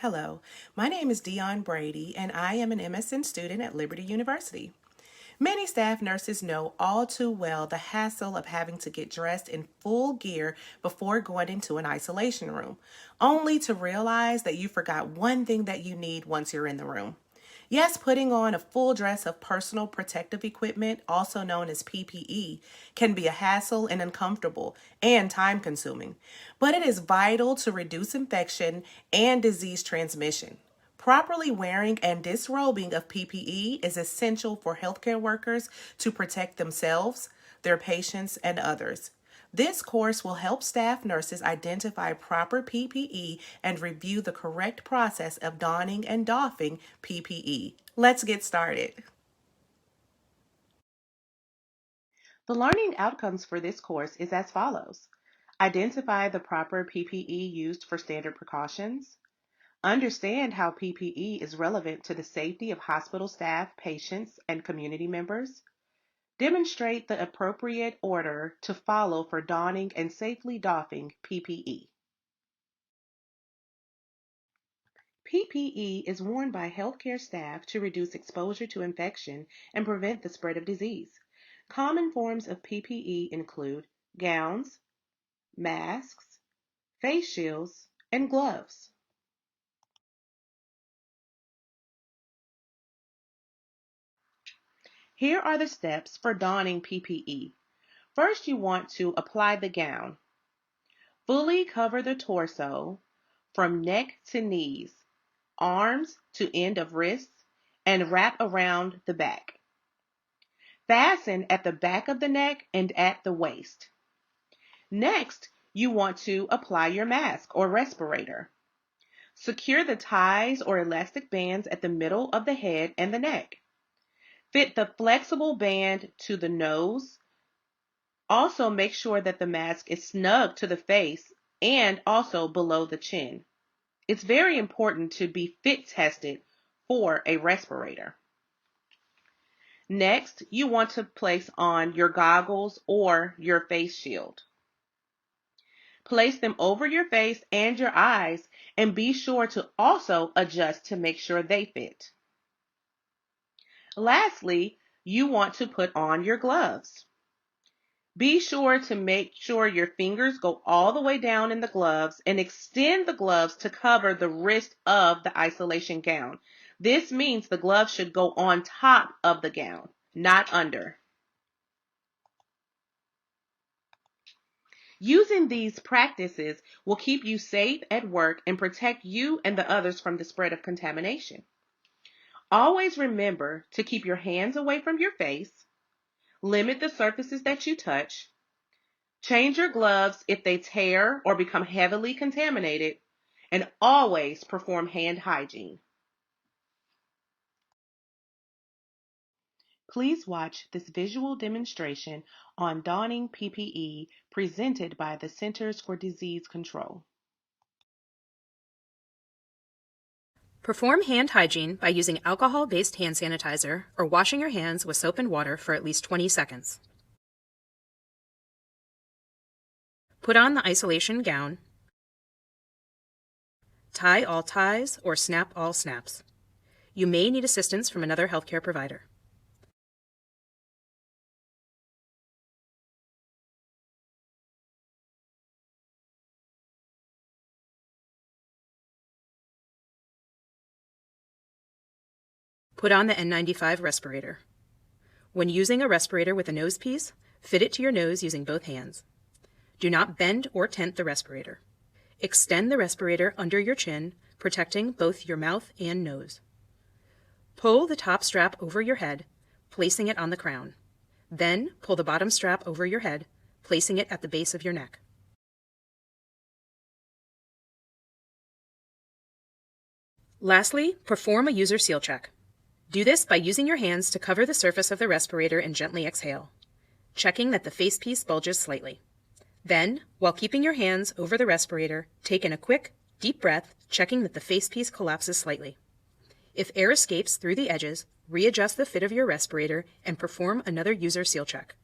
Hello, my name is Brady, and I am an MSN student at Liberty University. Many staff nurses know all too well the hassle of having to get dressed in full gear before going into an isolation room, only to realize that you forgot one thing that you need once you're in the room. Yes, putting on a full dress of personal protective equipment, also known as PPE, can be a hassle and uncomfortable and time consuming, but it is vital to reduce infection and disease transmission. Properly wearing and disrobing of PPE is essential for healthcare workers to protect themselves, their patients, and others. This course will help staff nurses identify proper PPE and review the correct process of donning and doffing PPE. Let's get started. The learning outcomes for this course is as follows. Identify the proper PPE used for standard precautions. Understand how PPE is relevant to the safety of hospital staff, patients, and community members. Demonstrate the appropriate order to follow for donning and safely doffing PPE. PPE is worn by healthcare staff to reduce exposure to infection and prevent the spread of disease. Common forms of PPE include gowns, masks, face shields, and gloves. Here are the steps for donning PPE. First, you want to apply the gown. Fully cover the torso from neck to knees, arms to end of wrists, and wrap around the back. Fasten at the back of the neck and at the waist. Next, you want to apply your mask or respirator. Secure the ties or elastic bands at the middle of the head and the neck. Fit the flexible band to the nose. Also, make sure that the mask is snug to the face and also below the chin. It's very important to be fit tested for a respirator. Next, you want to place on your goggles or your face shield. Place them over your face and your eyes, and be sure to also adjust to make sure they fit. Lastly, you want to put on your gloves. Be sure to make sure your fingers go all the way down in the gloves and extend the gloves to cover the wrist of the isolation gown. This means the gloves should go on top of the gown, not under. Using these practices will keep you safe at work and protect you and the others from the spread of contamination. Always remember to keep your hands away from your face, limit the surfaces that you touch, change your gloves if they tear or become heavily contaminated, and always perform hand hygiene. Please watch this visual demonstration on donning PPE presented by the Centers for Disease Control. Perform hand hygiene by using alcohol-based hand sanitizer or washing your hands with soap and water for at least 20 seconds. Put on the isolation gown. Tie all ties or snap all snaps. You may need assistance from another healthcare provider. Put on the N95 respirator. When using a respirator with a nose piece, fit it to your nose using both hands. Do not bend or tent the respirator. Extend the respirator under your chin, protecting both your mouth and nose. Pull the top strap over your head, placing it on the crown. Then pull the bottom strap over your head, placing it at the base of your neck. Lastly, perform a user seal check. Do this by using your hands to cover the surface of the respirator and gently exhale, checking that the facepiece bulges slightly. Then, while keeping your hands over the respirator, take in a quick, deep breath, checking that the facepiece collapses slightly. If air escapes through the edges, readjust the fit of your respirator and perform another user seal check.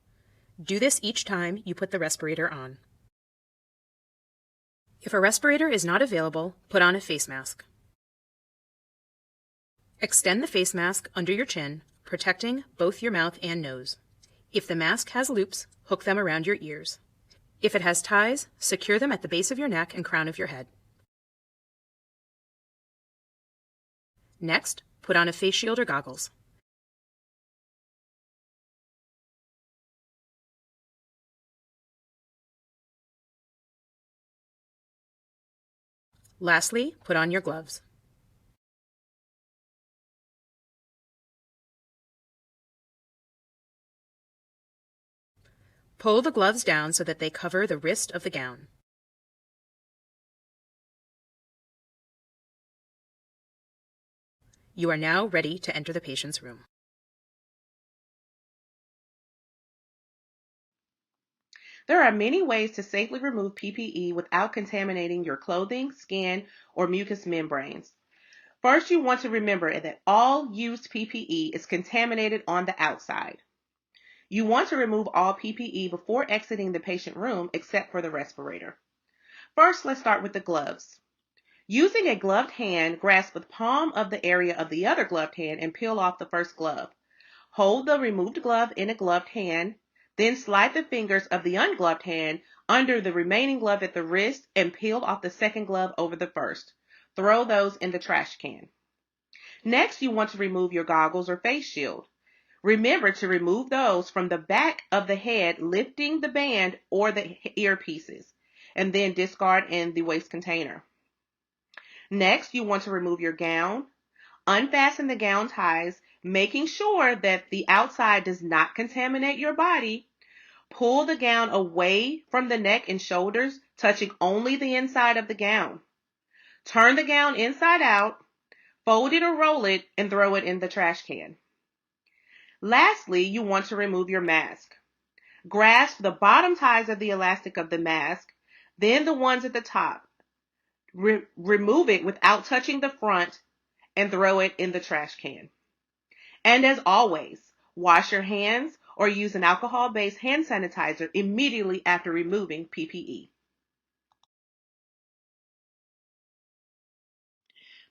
Do this each time you put the respirator on. If a respirator is not available, put on a face mask. Extend the face mask under your chin, protecting both your mouth and nose. If the mask has loops, hook them around your ears. If it has ties, secure them at the base of your neck and crown of your head. Next, put on a face shield or goggles. Lastly, put on your gloves. Pull the gloves down so that they cover the wrist of the gown. You are now ready to enter the patient's room. There are many ways to safely remove PPE without contaminating your clothing, skin, or mucous membranes. First, you want to remember that all used PPE is contaminated on the outside. You want to remove all PPE before exiting the patient room except for the respirator. First, let's start with the gloves. Using a gloved hand, grasp the palm of the area of the other gloved hand and peel off the first glove. Hold the removed glove in a gloved hand, then slide the fingers of the ungloved hand under the remaining glove at the wrist and peel off the second glove over the first. Throw those in the trash can. Next, you want to remove your goggles or face shield. Remember to remove those from the back of the head, lifting the band or the earpieces, and then discard in the waste container. Next, you want to remove your gown. Unfasten the gown ties, making sure that the outside does not contaminate your body. Pull the gown away from the neck and shoulders, touching only the inside of the gown. Turn the gown inside out, fold it or roll it, and throw it in the trash can. Lastly, you want to remove your mask. Grasp the bottom ties of the elastic of the mask, then the ones at the top. Remove it without touching the front and throw it in the trash can. And as always, wash your hands or use an alcohol-based hand sanitizer immediately after removing PPE.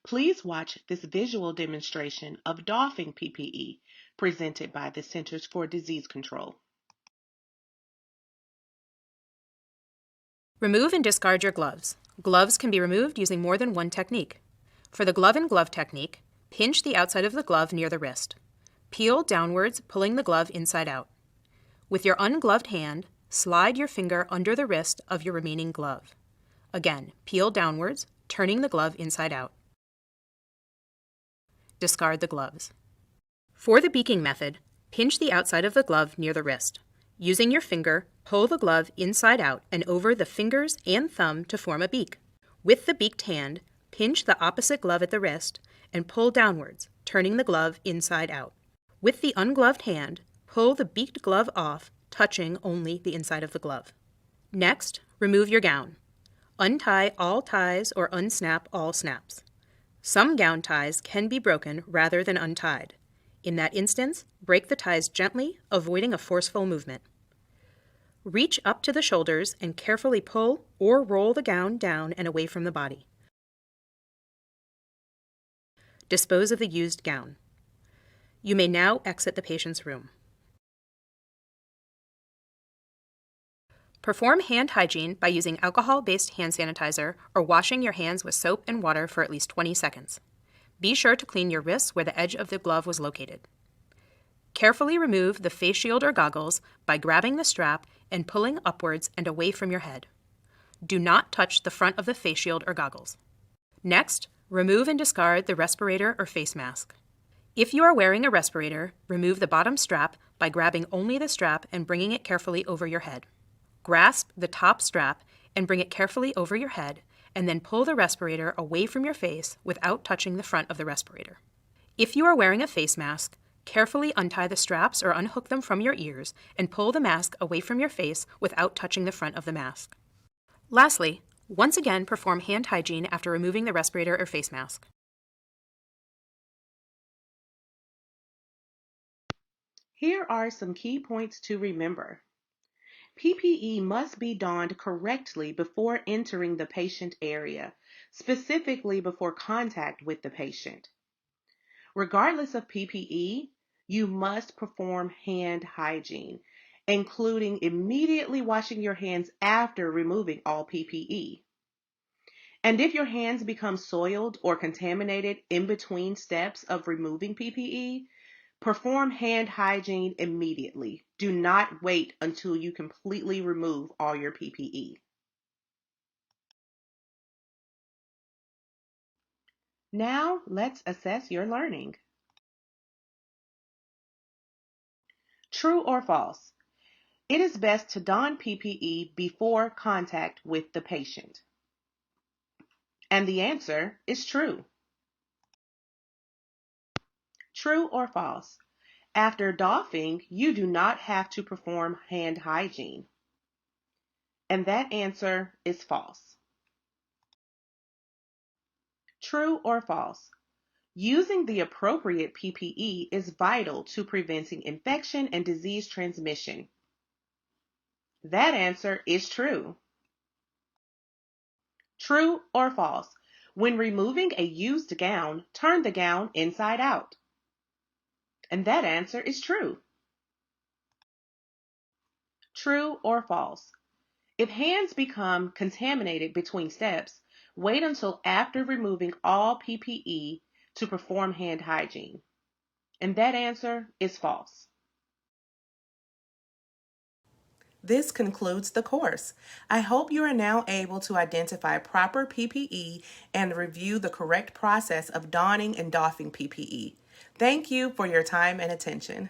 Please watch this visual demonstration of doffing PPE presented by the Centers for Disease Control. Remove and discard your gloves. Gloves can be removed using more than one technique. For the glove and glove technique, pinch the outside of the glove near the wrist. Peel downwards, pulling the glove inside out. With your ungloved hand, slide your finger under the wrist of your remaining glove. Again, peel downwards, turning the glove inside out. Discard the gloves. For the beaking method, pinch the outside of the glove near the wrist. Using your finger, pull the glove inside out and over the fingers and thumb to form a beak. With the beaked hand, pinch the opposite glove at the wrist and pull downwards, turning the glove inside out. With the ungloved hand, pull the beaked glove off, touching only the inside of the glove. Next, remove your gown. Untie all ties or unsnap all snaps. Some gown ties can be broken rather than untied. In that instance, break the ties gently, avoiding a forceful movement. Reach up to the shoulders and carefully pull or roll the gown down and away from the body. Dispose of the used gown. You may now exit the patient's room. Perform hand hygiene by using alcohol-based hand sanitizer or washing your hands with soap and water for at least 20 seconds. Be sure to clean your wrists where the edge of the glove was located. Carefully remove the face shield or goggles by grabbing the strap and pulling upwards and away from your head. Do not touch the front of the face shield or goggles. Next, remove and discard the respirator or face mask. If you are wearing a respirator, remove the bottom strap by grabbing only the strap and bringing it carefully over your head. Grasp the top strap and bring it carefully over your head, and then pull the respirator away from your face without touching the front of the respirator. If you are wearing a face mask, carefully untie the straps or unhook them from your ears and pull the mask away from your face without touching the front of the mask. Lastly, once again perform hand hygiene after removing the respirator or face mask. Here are some key points to remember. PPE must be donned correctly before entering the patient area, specifically before contact with the patient. Regardless of PPE, you must perform hand hygiene, including immediately washing your hands after removing all PPE. And if your hands become soiled or contaminated in between steps of removing PPE, perform hand hygiene immediately. Do not wait until you completely remove all your PPE. Now, let's assess your learning. True or false? It is best to don PPE before contact with the patient. And the answer is true. True or false? After doffing, you do not have to perform hand hygiene. And that answer is false. True or false? Using the appropriate PPE is vital to preventing infection and disease transmission. That answer is true. True or false? When removing a used gown, turn the gown inside out. And that answer is true. True or false? If hands become contaminated between steps, wait until after removing all PPE to perform hand hygiene. And that answer is false. This concludes the course. I hope you are now able to identify proper PPE and review the correct process of donning and doffing PPE. Thank you for your time and attention.